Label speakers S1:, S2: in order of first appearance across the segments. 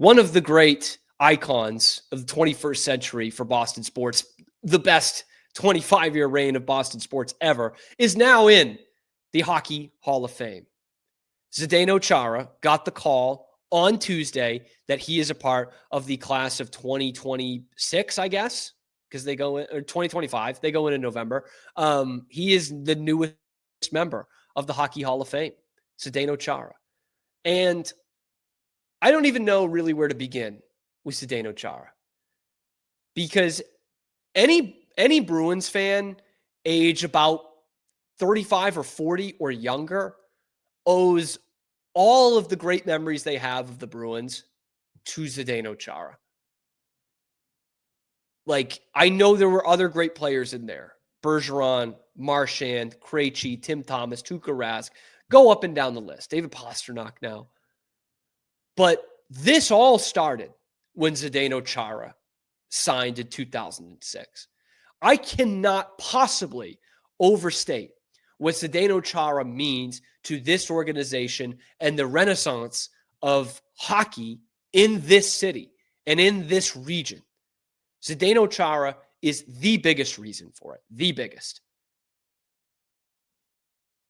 S1: one of the great icons of the 21st century for Boston sports, the best 25-year reign of Boston sports ever, is now in the Hockey Hall of Fame. Zdeno Chara got the call on Tuesday that he is a part of the class of 2026, I guess, because they go in, or 2025, they go in November. He is the newest member of the Hockey Hall of Fame, Zdeno Chara. And I don't even know really where to begin with Zdeno Chara, because any Bruins fan age about 35 or 40 or younger owes all of the great memories they have of the Bruins to Zdeno Chara. Like, I know there were other great players in there. Bergeron, Marchand, Krejci, Tim Thomas, Tuukka Rask. Go up and down the list. David Pastrnak now. But this all started when Zdeno Chara signed in 2006. I cannot possibly overstate what Zdeno Chara means to this organization and the renaissance of hockey in this city and in this region. Zdeno Chara is the biggest reason for it, the biggest.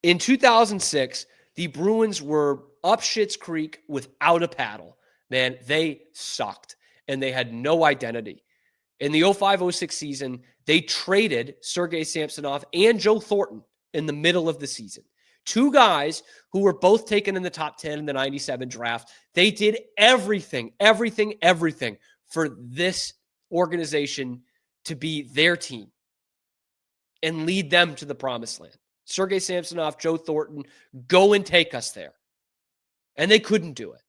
S1: In 2006, the Bruins were up Schitt's Creek without a paddle. Man, they sucked, and they had no identity. In the 05-06 season, they traded Sergei Samsonov and Joe Thornton in the middle of the season. Two guys who were both taken in the top 10 in the 97 draft. They did everything for this organization to be their team and lead them to the promised land. Sergei Samsonov, Joe Thornton, go and take us there. And they couldn't do it.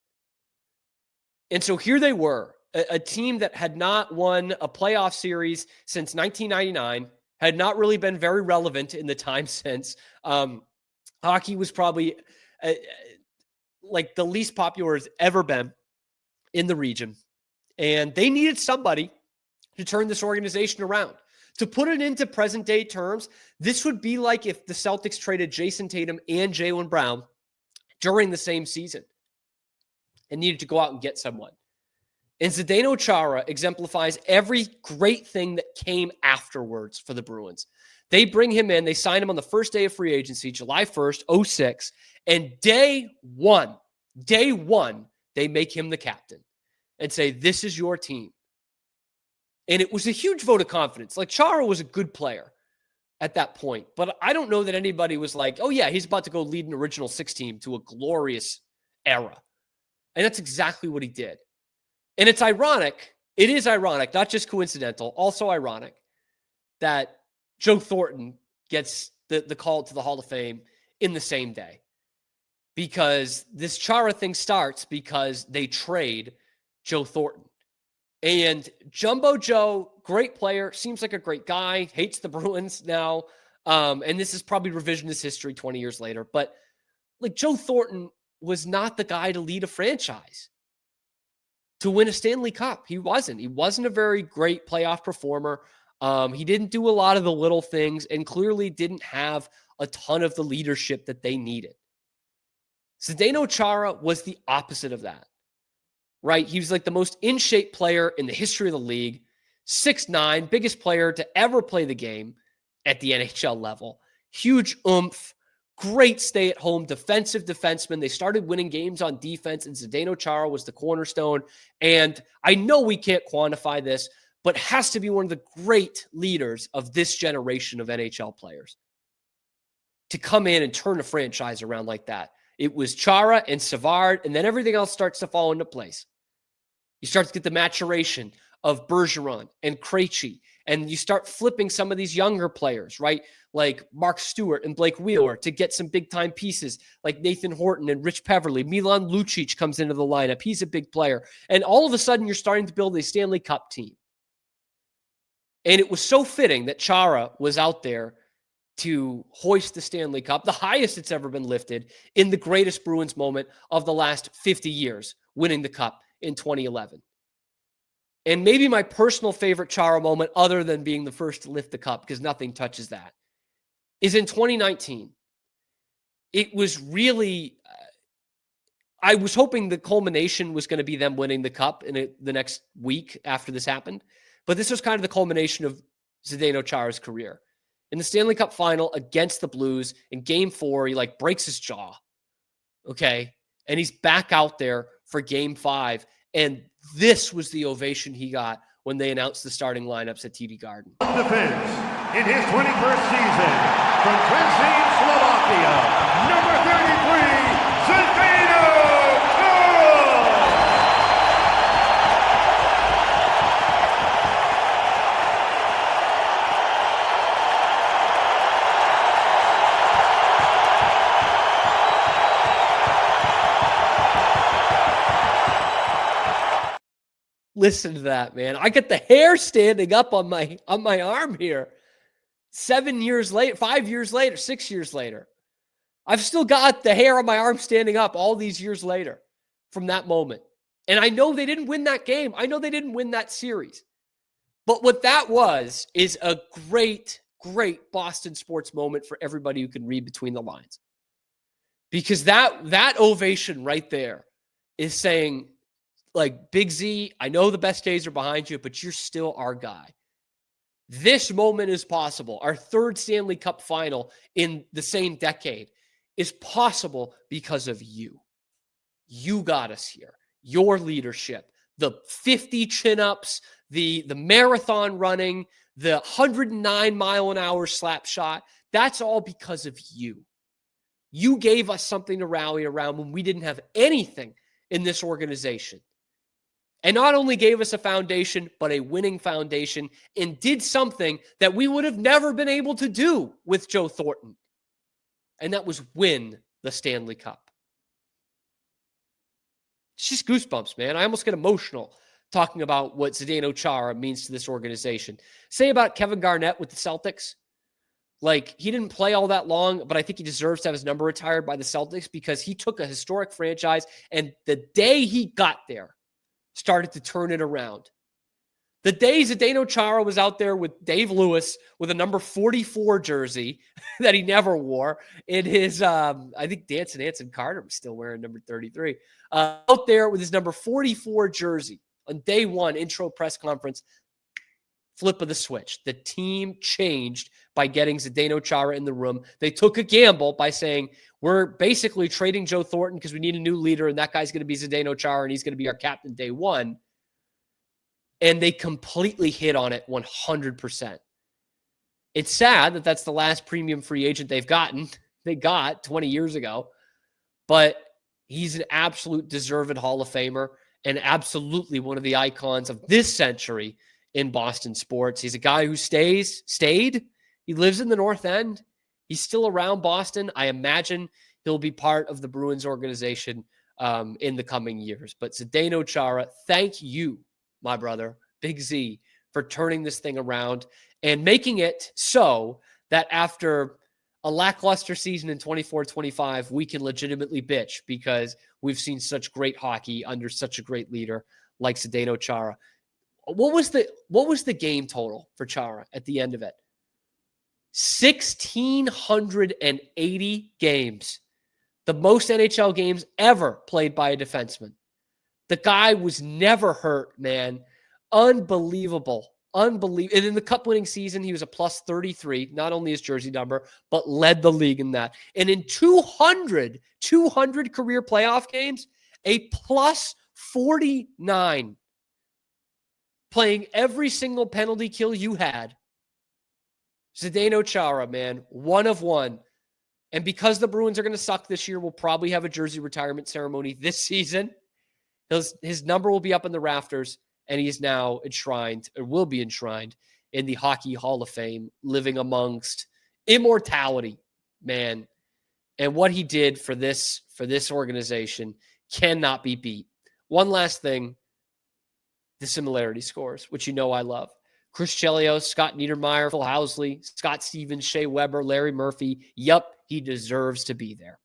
S1: And so here they were, a team that had not won a playoff series since 1999, had not really been very relevant in the time since. Hockey was probably like the least popular it's ever been in the region. And they needed somebody to turn this organization around. To put it into present day terms, this would be like if the Celtics traded Jason Tatum and Jaylen Brown during the same season and needed to go out and get someone. And Zdeno Chara exemplifies every great thing that came afterwards for the Bruins. They bring him in, they sign him on the first day of free agency, July 1st, 06, and day one, they make him the captain and say, this is your team. And it was a huge vote of confidence. Like, Chara was a good player at that point, but I don't know that anybody was like, oh yeah, he's about to go lead an original six team to a glorious era. And that's exactly what he did. And it's ironic. It is ironic, not just coincidental, also ironic that Joe Thornton gets the call to the Hall of Fame in the same day. Because this Chara thing starts because they trade Joe Thornton. And Jumbo Joe, great player, seems like a great guy, hates the Bruins now. And this is probably revisionist history 20 years later. But like, Joe Thornton was not the guy to lead a franchise to win a Stanley Cup. He wasn't. He wasn't a very great playoff performer. He didn't do a lot of the little things and clearly didn't have a ton of the leadership that they needed. Zdeno Chara was the opposite of that, right? He was like the most in-shape player in the history of the league, 6'9", biggest player to ever play the game at the NHL level. Huge oomph, great stay-at-home defensive defenseman. They started winning games on defense, and Zdeno Chara was the cornerstone. And I know we can't quantify this, but has to be one of the great leaders of this generation of NHL players to come in and turn a franchise around like that. It was Chara and Savard, and then everything else starts to fall into place. You start to get the maturation of Bergeron and Krejci, and you start flipping some of these younger players, right? Like Mark Stewart and Blake Wheeler to get some big-time pieces like Nathan Horton and Rich Peverley. Milan Lucic comes into the lineup. He's a big player. And all of a sudden, you're starting to build a Stanley Cup team. And it was so fitting that Chara was out there to hoist the Stanley Cup, the highest it's ever been lifted, in the greatest Bruins moment of the last 50 years, winning the Cup in 2011. And maybe my personal favorite Chara moment, other than being the first to lift the cup, because nothing touches that, is in 2019. It was really I was hoping the culmination was going to be them winning the cup in the next week after this happened. But this was kind of the culmination of Zdeno Chara's career. In the Stanley Cup final against the Blues, in Game 4, he like breaks his jaw. Okay. And he's back out there for Game 5. And this was the ovation he got when they announced the starting lineups at TD Garden.
S2: Defense in his 21st season from Transian, Slovakia, number 33, Zdeno Chara.
S1: Listen to that, man. I get the hair standing up on my arm here. 7 years later, 5 years later, 6 years later. I've still got the hair on my arm standing up all these years later from that moment. And I know they didn't win that game. I know they didn't win that series. But what that was is a great, great Boston sports moment for everybody who can read between the lines. Because that ovation right there is saying, like, Big Z, I know the best days are behind you, but you're still our guy. This moment is possible. Our third Stanley Cup final in the same decade is possible because of you. You got us here. Your leadership, the 50 chin-ups, the marathon running, the 109-mile-an-hour slap shot, that's all because of you. You gave us something to rally around when we didn't have anything in this organization. And not only gave us a foundation, but a winning foundation, and did something that we would have never been able to do with Joe Thornton. And that was win the Stanley Cup. It's just goosebumps, man. I almost get emotional talking about what Zdeno Chara means to this organization. Say about Kevin Garnett with the Celtics. Like, he didn't play all that long, but I think he deserves to have his number retired by the Celtics because he took a historic franchise, and the day he got there, started to turn it around. The day Zdeno Chara was out there with Dave Lewis with a number 44 jersey that he never wore in his, I think Anson Carter was still wearing number 33, out there with his number 44 jersey on day one intro press conference, flip of the switch. The team changed by getting Zdeno Chara in the room. They took a gamble by saying, we're basically trading Joe Thornton because we need a new leader, and that guy's going to be Zdeno Chara, and he's going to be our captain day one. And they completely hit on it 100%. It's sad that that's the last premium free agent they got 20 years ago, but he's an absolute deserved Hall of Famer and absolutely one of the icons of this century in Boston sports. He's a guy who stayed. He lives in the North End. He's still around Boston. I imagine he'll be part of the Bruins organization in the coming years. But Zdeno Chara, thank you, my brother, Big Z, for turning this thing around and making it so that after a lackluster season in 24-25, we can legitimately bitch because we've seen such great hockey under such a great leader like Zdeno Chara. What was the game total for Chara at the end of it? 1,680 games. The most NHL games ever played by a defenseman. The guy was never hurt, man. Unbelievable. Unbelievable. And in the cup-winning season, he was a plus 33, not only his jersey number, but led the league in that. And in 200 career playoff games, a plus 49. Playing every single penalty kill you had. Zdeno Chara, man, one of one. And because the Bruins are going to suck this year, we'll probably have a jersey retirement ceremony this season. His number will be up in the rafters, and he is now enshrined, or will be enshrined, in the Hockey Hall of Fame, living amongst immortality, man. And what he did for this organization cannot be beat. One last thing, the similarity scores, which you know I love. Chris Chelios, Scott Niedermayer, Phil Housley, Scott Stevens, Shea Weber, Larry Murphy. Yup, he deserves to be there.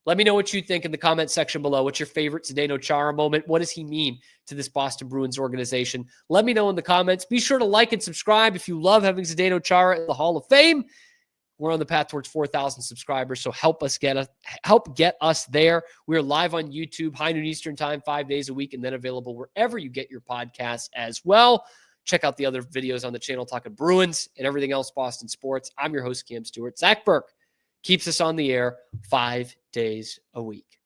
S1: Let me know what you think in the comment section below. What's your favorite Zdeno Chara moment? What does he mean to this Boston Bruins organization? Let me know in the comments. Be sure to like and subscribe if you love having Zdeno Chara in the Hall of Fame. We're on the path towards 4,000 subscribers, so help get us there. We're live on YouTube, high noon Eastern time, 5 days a week, and then available wherever you get your podcasts as well. Check out the other videos on the channel talking Bruins and everything else Boston sports. I'm your host, Cam Stewart. Zach Burke keeps us on the air 5 days a week.